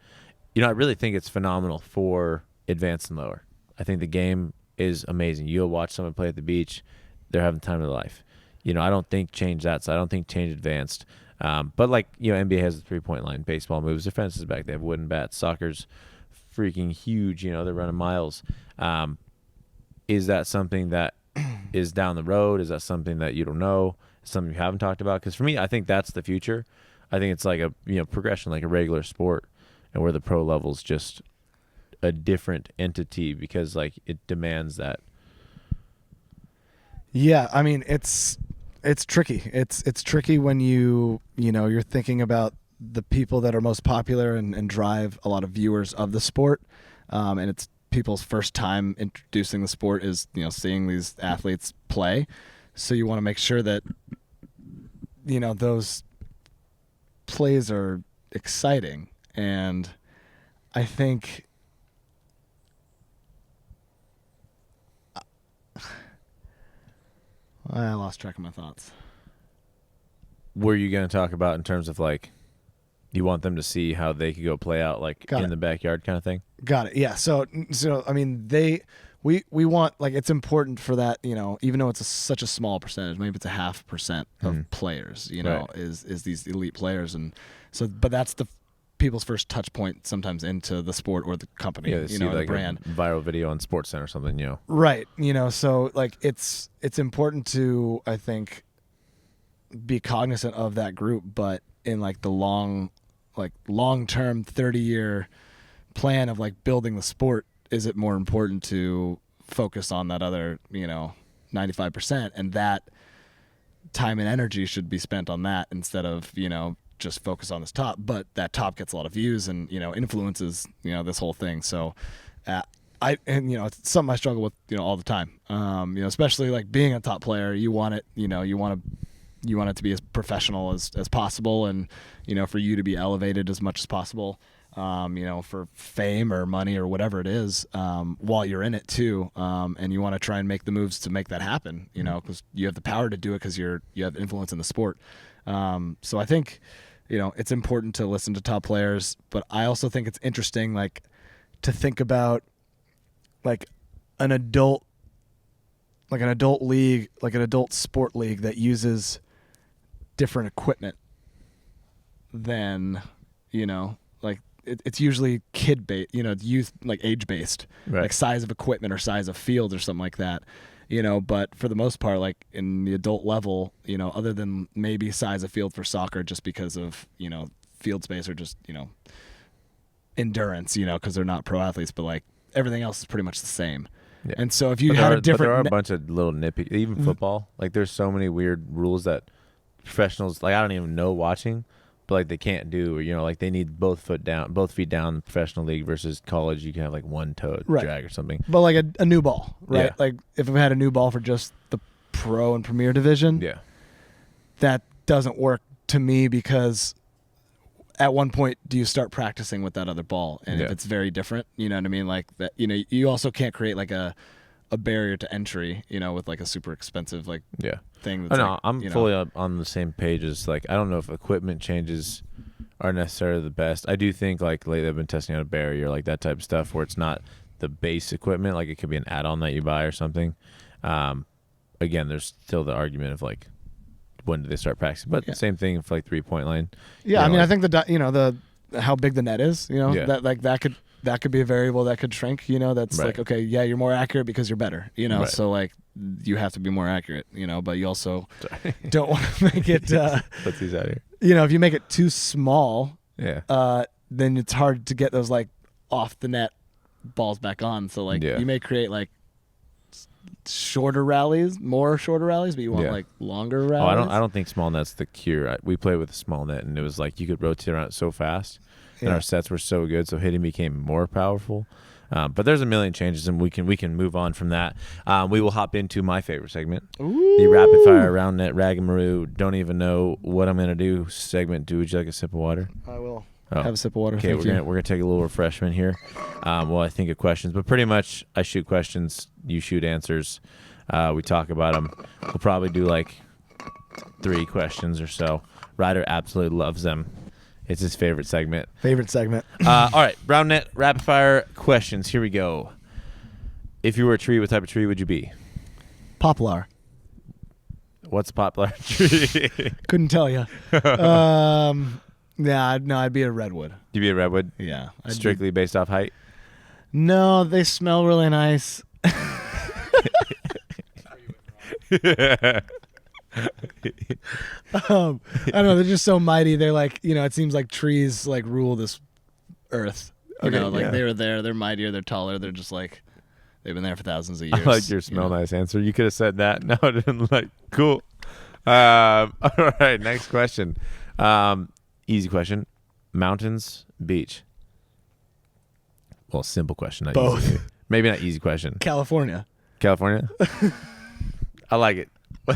I really think it's phenomenal for advanced and lower. I think the game is amazing. You'll watch someone play at the beach, they're having the time of their life. I don't think change that side. I don't think change advanced. But like, NBA has the 3-point line. Baseball moves their fences back. They have wooden bats. Soccer's freaking huge. They're running miles. Is that something that is down the road? Is that something that you don't know? Something you haven't talked about? Because for me, I think that's the future. I think it's like a progression, like a regular sport, and where the pro level's just a different entity because like it demands that. Yeah, I mean it's tricky. It's tricky when you're thinking about the people that are most popular and drive a lot of viewers of the sport, and it's people's first time introducing the sport is seeing these athletes play. So you want to make sure that those plays are exciting, and I think I lost track of my thoughts. Were you going to talk about in terms of like you want them to see how they could go play out like Got in it. the backyard kind of thing? Got it. Yeah. So I mean, we want, like, it's important for that, even though it's such a small percentage, maybe it's a 0.5% of players, Right. is these elite players, and so, but that's the people's first touch point sometimes into the sport or the company, Yeah, they see or like the brand. a viral video on SportsCenter or something, Right. So like it's important to, I think, be cognizant of that group, but in like the long-term 30-year plan of like building the sport, is it more important to focus on that other, 95%, and that time and energy should be spent on that instead of, just focus on this top, but that top gets a lot of views and, influences, this whole thing. So, it's something I struggle with, all the time. Especially like being a top player, you want it, you want it to be as professional as possible, and, for you to be elevated as much as possible, for fame or money or whatever it is, while you're in it too. And you want to try and make the moves to make that happen, because you have the power to do it because you have influence in the sport. So I think, it's important to listen to top players, but I also think it's interesting, like, to think about like an adult league, like an adult sport league that uses different equipment than, like it's usually kid-based, youth, like age-based, Right. like size of equipment or size of field or something like that. But for the most part, like in the adult level, other than maybe size of field for soccer, just because of, field space or just, endurance, because they're not pro athletes, but like everything else is pretty much the same. Yeah. And so if you But had there a different, are a bunch of little nippy, even football. Like there's so many weird rules that professionals, like I don't even know watching, but like they can't do. Like they need both feet down in the professional league versus college. You can have like one toe Right. drag or something. but like a new ball, right? Yeah. Like if we had a new ball for just the pro and premier division, Yeah, that doesn't work to me, because at one point do you start practicing with that other ball, and Yeah. if it's very different, you know what I mean, like that, you also can't create like a barrier to entry, with like a super expensive like yeah. thing Oh, that's no, like, I'm fully on the same page as like I don't know if equipment changes are necessarily the best. I do think like lately I've been testing out a barrier, like that type of stuff where it's not the base equipment, like it could be an add-on that you buy or something. Again, there's still the argument of like when do they start practicing, but Yeah. the same thing for like 3-point line. yeah. I mean, like, I think the how big the net is, Yeah. that like that could that could be a variable that could shrink. That's Right. like, okay, yeah, you're more accurate because you're better. Right. So like you have to be more accurate. But you also don't want to make it. Put these out here. If you make it too small, Yeah. then it's hard to get those like off the net balls back on. So like Yeah. you may create like more shorter rallies, but you want Yeah. like longer Oh, rallies. I don't think small net's the cure. We played with a small net, and it was like you could rotate around it so fast, and Yeah. our sets were so good, so hitting became more powerful. But there's a million changes, and we can move on from that. We will hop into my favorite segment, the rapid fire Roundnet Ragamaroo. Don't even know what I'm gonna do segment. Would you like a sip of water? I will Oh. have a sip of water. Okay, Thank you. we're gonna take a little refreshment here. Well, I think of questions, but pretty much I shoot questions, you shoot answers. We talk about them. We'll probably do like 3 questions or so. Ryder absolutely loves them. It's his favorite segment. Favorite segment. All right, Roundnet rapid fire questions. Here we go. If you were a tree, what type of tree would you be? Poplar. What's a popular tree? Couldn't tell you. Yeah, no, I'd be a redwood. You'd be a redwood, Yeah. strictly based off height. No, they smell really nice. I don't know. They're just so mighty. They're like, it seems like trees like rule this earth. Okay, Like yeah. they were there. They're mightier. They're taller. They're just like they've been there for thousands of years. I like your smell nice answer. You could have said that. No, I didn't like. Cool. All right, next question. Easy question. Mountains, beach. Well, simple question. Not Both. Easy. Maybe not easy question. California. California. I like it.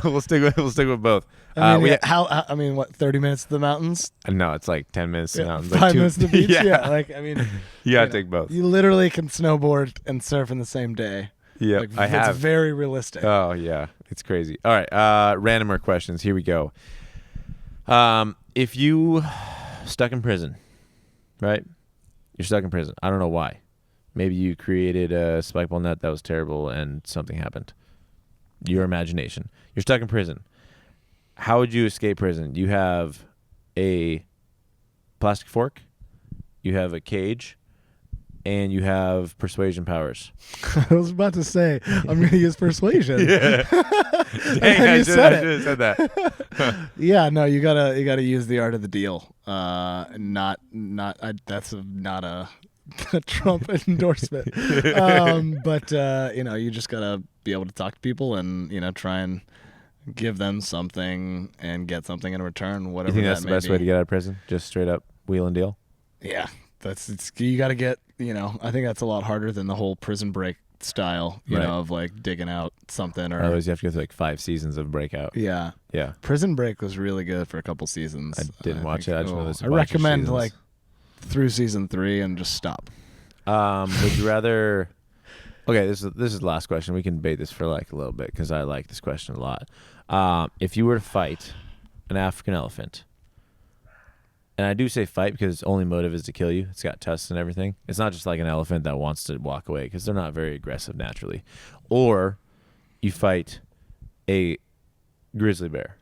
We'll stick with both. I mean, what? 30 minutes to the mountains. No, it's like 10 minutes to mountains. 5 Like minutes to the beach. yeah. Yeah. Like I mean, You gotta know, take both. you literally can snowboard and surf in the same day. Yeah, Like, I have. It's very realistic. Oh yeah, it's crazy. All right, randomer questions. Here we go. If you stuck in prison, right? You're stuck in prison. I don't know why. Maybe you created a Spikeball net that was terrible and something happened. Your imagination. You're stuck in prison. How would you escape prison? You have a plastic fork, you have a cage, and you have persuasion powers. I was about to say I'm going to use persuasion. Yeah. Dang, And I you should said have said that. Yeah, no, you gotta use the art of the deal. That's not a Trump endorsement. But you just gotta be able to talk to people and try and give them something and get something in return. You Whatever. think that's that the may best be. way to get out of prison? Just straight up wheel and deal? Yeah, you got to get. I think that's a lot harder than the whole prison break style. Right. Of like digging out something or. Otherwise, you have to go through like 5 seasons of Breakout. Yeah. Yeah. Prison Break was really good for a couple seasons. I didn't watch it. I just know there's a I bunch of recommend seasons. like through season 3 and just stop. Would you rather? Okay, this is the last question. We can debate this for like a little bit because I like this question a lot. If you were to fight an African elephant, and I do say fight because its only motive is to kill you. It's got tusks and everything. It's not just like an elephant that wants to walk away because they're not very aggressive naturally. Or you fight a grizzly bear.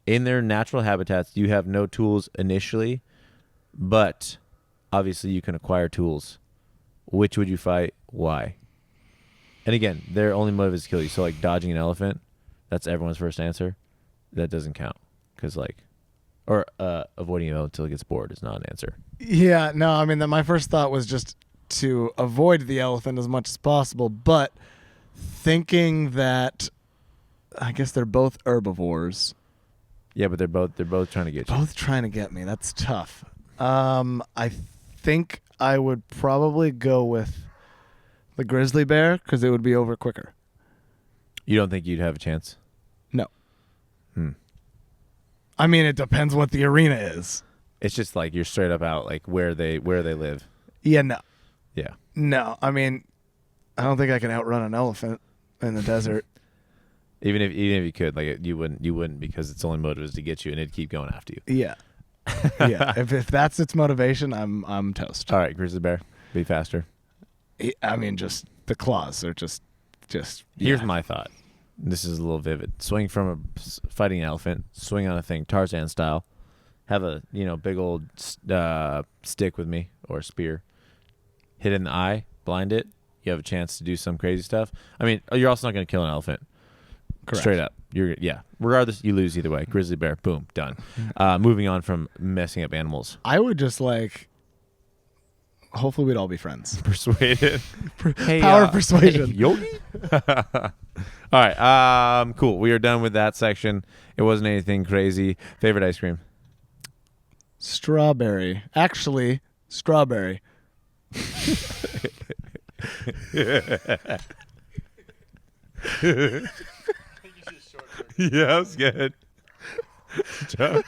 In their natural habitats, you have no tools initially, but obviously you can acquire tools. Which would you fight? Why? And again, their only motive is to kill you. So like dodging an elephant, that's everyone's first answer. That doesn't count because avoiding it until it gets bored is not an answer. Yeah, no, I mean, my first thought was just to avoid the elephant as much as possible, but thinking that I guess they're both herbivores. Yeah, but they're both trying to get you. Both trying to get me. That's tough. I think I would probably go with the grizzly bear because it would be over quicker. You don't think you'd have a chance? No. Hmm. I mean, it depends what the arena is. It's just like you're straight up out like where they live. Yeah, no. Yeah. No, I mean, I don't think I can outrun an elephant in the desert. Even if you could, like you wouldn't because its only motive is to get you and it'd keep going after you. Yeah. Yeah. If that's its motivation, I'm toast. All right, grizzly bear, be faster. I mean, just the claws are just. Here's yeah. my thought. This is a little vivid. Swing from fighting an elephant, swing on a thing, Tarzan style. Have a big old stick with me or a spear, hit it in the eye, blind it, you have a chance to do some crazy stuff. I mean, you're also not going to kill an elephant. Correct. Straight up. Regardless, you lose either way. Grizzly bear, boom, done. Moving on from messing up animals. I would just like. Hopefully, we'd all be friends. Persuaded. Hey, Power of persuasion. Yogi? All right. Cool. We are done with that section. It wasn't anything crazy. Favorite ice cream? Strawberry. Actually, strawberry. Yeah, that's good. Strawberry.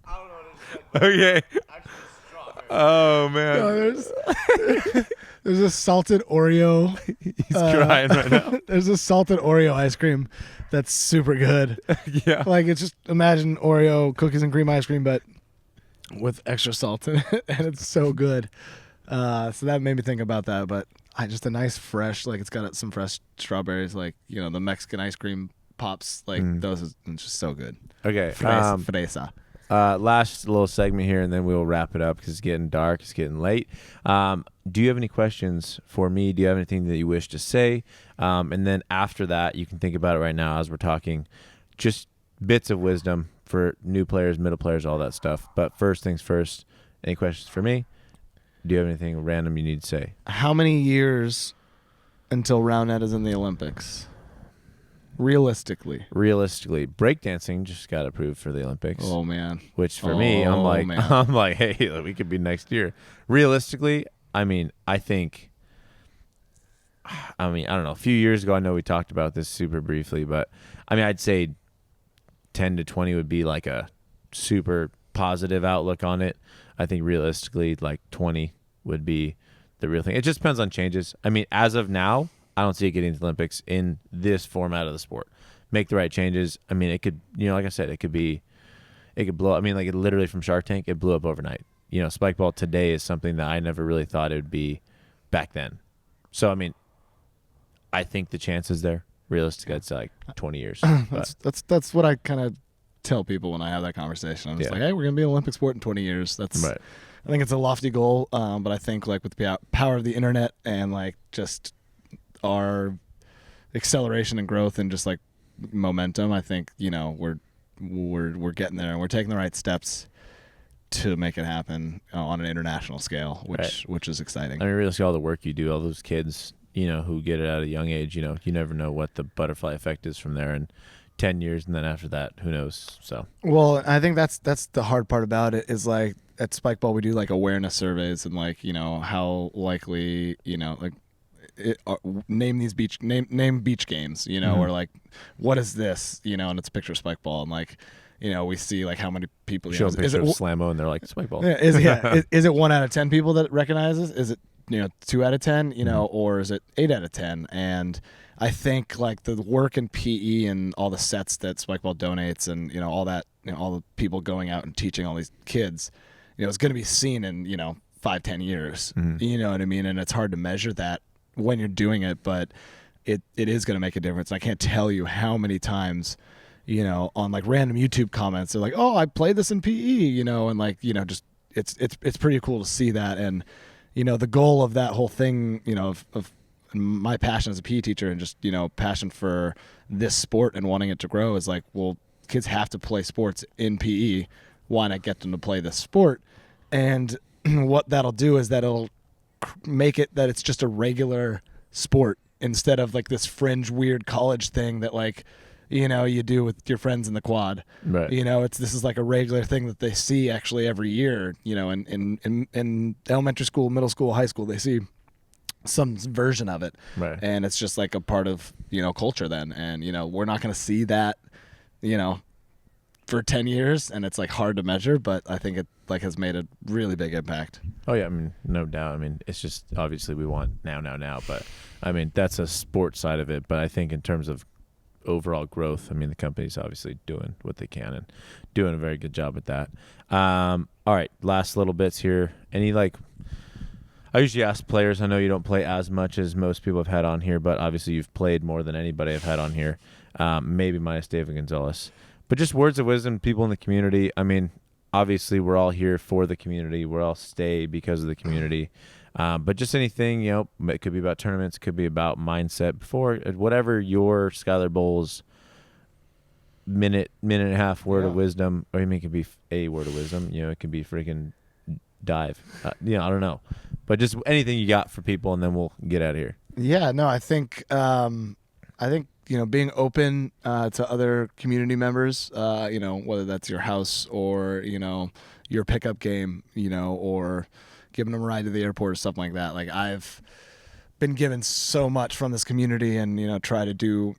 I don't know what it is. Okay. Actually, strawberry. Oh, man. No, there's a salted Oreo. He's crying right now. There's a salted Oreo ice cream that's super good. Yeah. Like, it's just imagine Oreo cookies and cream ice cream, but with extra salt in it, and it's so good. So that made me think about that. But just a nice fresh, like it's got some fresh strawberries, like the Mexican ice cream pops, like those is it's just so good. Okay. Fresa. Last little segment here, and then we'll wrap it up because it's getting dark. It's getting late. Do you have any questions for me? Do you have anything that you wish to say? And then after that, you can think about it right now as we're talking. Just bits of wisdom for new players, middle players, all that stuff. But first things first, any questions for me? Do you have anything random you need to say? How many years until Roundnet is in the Olympics? Realistically, breakdancing just got approved for the Olympics. Oh man! Which for me, I'm like, man. Hey, we could be next year. Realistically, I mean, I don't know. A few years ago, I know we talked about this super briefly, but I mean, I'd say 10 to 20 would be like a super positive outlook on it. I think realistically, like 20 would be the real thing. It just depends on changes. I mean, as of now, I don't see it getting to the Olympics in this format of the sport. Make the right changes. I mean, it could, like I said, it could blow. I mean, like literally from Shark Tank, it blew up overnight. Spikeball today is something that I never really thought it would be back then. So, I mean, I think the chance is there. Realistically, I'd say like 20 years. That's what I kind of tell people when I have that conversation. I'm just like, hey, we're gonna be an Olympic sport in 20 years. That's right. I think it's a lofty goal, but I think like with the power of the internet and like just our acceleration and growth and just like momentum, I think we're getting there and we're taking the right steps to make it happen on an international scale, which is exciting. I mean, realistically, all the work you do, all those kids, who get it at a young age, you never know what the butterfly effect is from there. And 10 years, and then after that, who knows? So, well, I think that's the hard part about it is like at Spikeball we do like awareness surveys and like how likely name these beach games or like what is this and it's a picture of Spikeball and like we see like how many people show a picture of Slammo and they're like Spikeball. Is it 1 out of 10 people that recognizes? Is it 2 out of 10 or is it 8 out of 10? And I think like the work in PE and all the sets that Spikeball donates and all that all the people going out and teaching all these kids, it's going to be seen in 5-10 years. You know what I mean? And it's hard to measure that when you're doing it, but it is going to make a difference. I can't tell you how many times on like random YouTube comments they're like, oh, I played this in PE, and like just it's pretty cool to see that. And the goal of that whole thing of my passion as a PE teacher and just passion for this sport and wanting it to grow is like, well, kids have to play sports in PE. Why not get them to play this sport? And what that'll do is that it'll make it that it's just a regular sport instead of like this fringe weird college thing that like you do with your friends in the quad. Right. This is like a regular thing that they see actually every year. In elementary school, middle school, high school, they see some version of it. Right. And it's just like a part of culture then. And we're not going to see that for 10 years, and it's like hard to measure, but I think it like has made a really big impact. Oh yeah, I mean, no doubt. I mean, it's just obviously we want now, but I mean that's a sports side of it. But I think in terms of overall growth, I mean the company's obviously doing what they can and doing a very good job at that. All right, last little bits here. Any like, I usually ask players. I know you don't play as much as most people have had on here, but obviously you've played more than anybody I've had on here. Maybe minus David Gonzalez. But just words of wisdom, people in the community. I mean, obviously we're all here for the community. We're all stay because of the community. But just anything, it could be about tournaments, it could be about mindset. Before whatever your Skyler Boles minute and a half word of wisdom, or it could be a word of wisdom. It could be freaking dive. I don't know, but just anything you got for people, and then we'll get out of here. Yeah, no, I think being open to other community members, whether that's your house or your pickup game, or giving them a ride to the airport or something like that. Like I've been given so much from this community, and try to do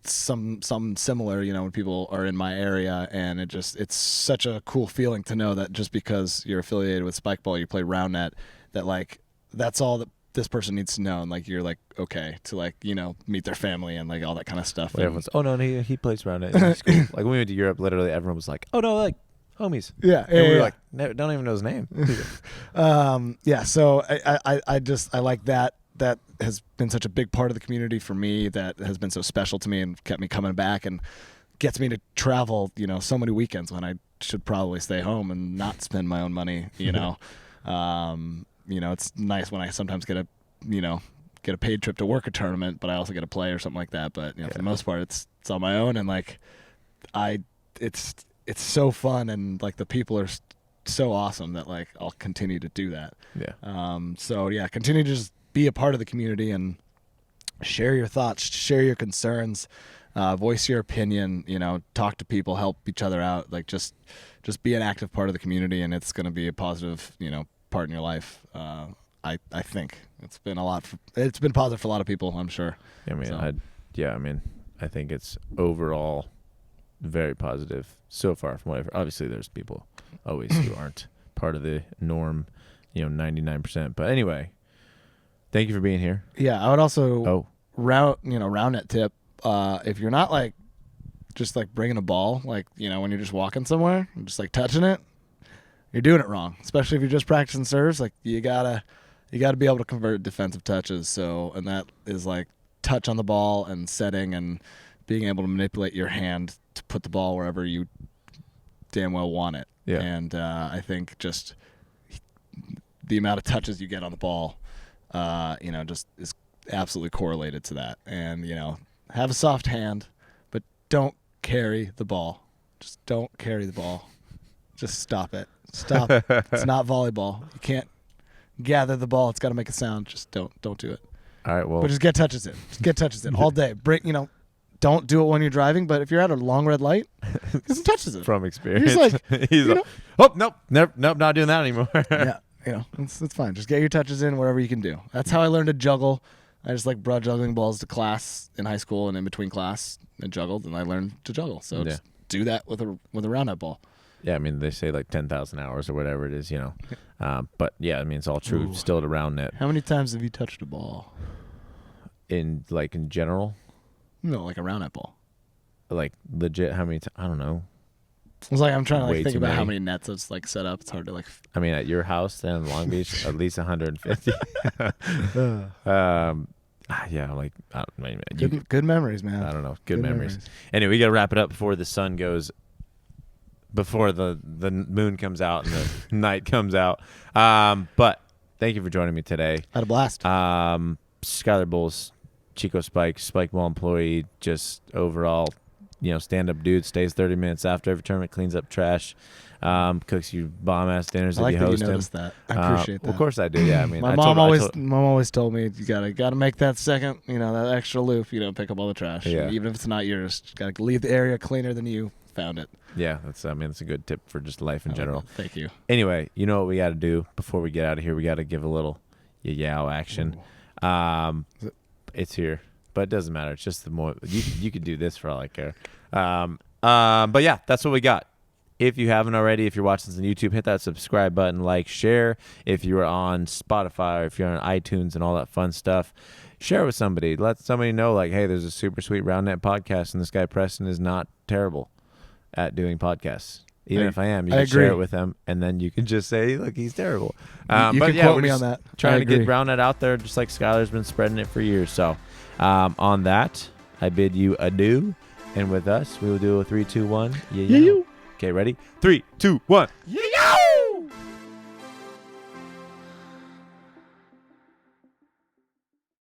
some similar, when people are in my area, and it's such a cool feeling to know that just because you're affiliated with Spikeball, you play Roundnet, that like that's all that this person needs to know, and like you're like okay to meet their family and like all that kind of stuff. Well, everyone's he plays Roundnet. He's cool. Like when we went to Europe, literally everyone was like, oh no, like homies. Yeah, and we were like, no, don't even know his name. So I like that. That has been such a big part of the community for me, that has been so special to me and kept me coming back and gets me to travel, so many weekends when I should probably stay home and not spend my own money, it's nice when I sometimes get a paid trip to work a tournament, but I also get to play or something like that. But for the most part, it's on my own, and like it's so fun, and like the people are so awesome that like I'll continue to do that. Yeah. Continue to just be a part of the community and share your thoughts, share your concerns, voice your opinion, talk to people, help each other out, like just be an active part of the community, and it's going to be a positive, part in your life. I think it's been it's been positive for a lot of people, I'm sure. I think it's overall very positive so far from whatever. Obviously there's people always who aren't part of the norm, 99%. But anyway, thank you for being here. Yeah, I would also Roundnet tip. If you're not like just like bringing a ball, like when you're just walking somewhere and just like touching it, you're doing it wrong. Especially if you're just practicing serves, like you gotta be able to convert defensive touches. So, and that is like touch on the ball and setting and being able to manipulate your hand to put the ball wherever you damn well want it. Yeah. And I think just the amount of touches you get on the ball, just is absolutely correlated to that. And, have a soft hand, but don't carry the ball. Just don't carry the ball. Just stop it. Stop. It's not volleyball. You can't gather the ball. It's got to make a sound. Just don't do it. All right, well. But just get touches in. Just get touches in all day. Don't do it when you're driving, but if you're at a long red light, get some touches in. From experience. He's like, oh, nope, not doing that anymore. Yeah, it's fine. Just get your touches in wherever you can do. That's how I learned to juggle. I just like brought juggling balls to class in high school and in between class and juggled, and I learned to juggle. So just do that with a Roundnet ball. Yeah, they say like 10,000 hours or whatever it is, But yeah, it's all true. Ooh. Still to Roundnet. How many times have you touched a ball? In general? No, like a Roundnet ball. Like legit, how many? I don't know. It's like I'm trying to Way think too about many. how many nets it's like set up. It's hard to like. At your house then in Long Beach, at least 150. Yeah, like I don't, good memories, man. I don't know. Good memories. Anyway, we gotta wrap it up before the sun goes. Before the moon comes out and the night comes out. But thank you for joining me today. I had a blast. Skyler Boles, Chico Spikeball employee, just overall, stand-up dude, stays 30 minutes after every tournament, cleans up trash, cooks you bomb-ass dinners I if like you that host you him. noticed that. I appreciate that. Well, of course I do, yeah. My mom always told me you gotta make that second, that extra loop, pick up all the trash. Yeah. Even if it's not yours, just gotta leave the area cleaner than you found it. Yeah, that's a good tip for just life in general. Thank you. Anyway, you know what we got to do before we get out of here? We got to give a little yow action. It's here, but it doesn't matter. It's just the more you could do this for all I care. But yeah, that's what we got. If you haven't already, if you're watching this on YouTube, hit that subscribe button, like, share. If you're on Spotify or if you're on iTunes and all that fun stuff, share with somebody. Let somebody know, like, hey, there's a super sweet Roundnet podcast, and this guy Preston is not terrible at doing podcasts. Even if I am, you can share it with them, and then you can just say, look, he's terrible. You can quote me on that. Trying to get Roundnet out there, just like Skyler's been spreading it for years. So on that, I bid you adieu. And with us, we will do a 3, 2, 1. Yeah. Okay, ready? 3, 2, 1. Yeah.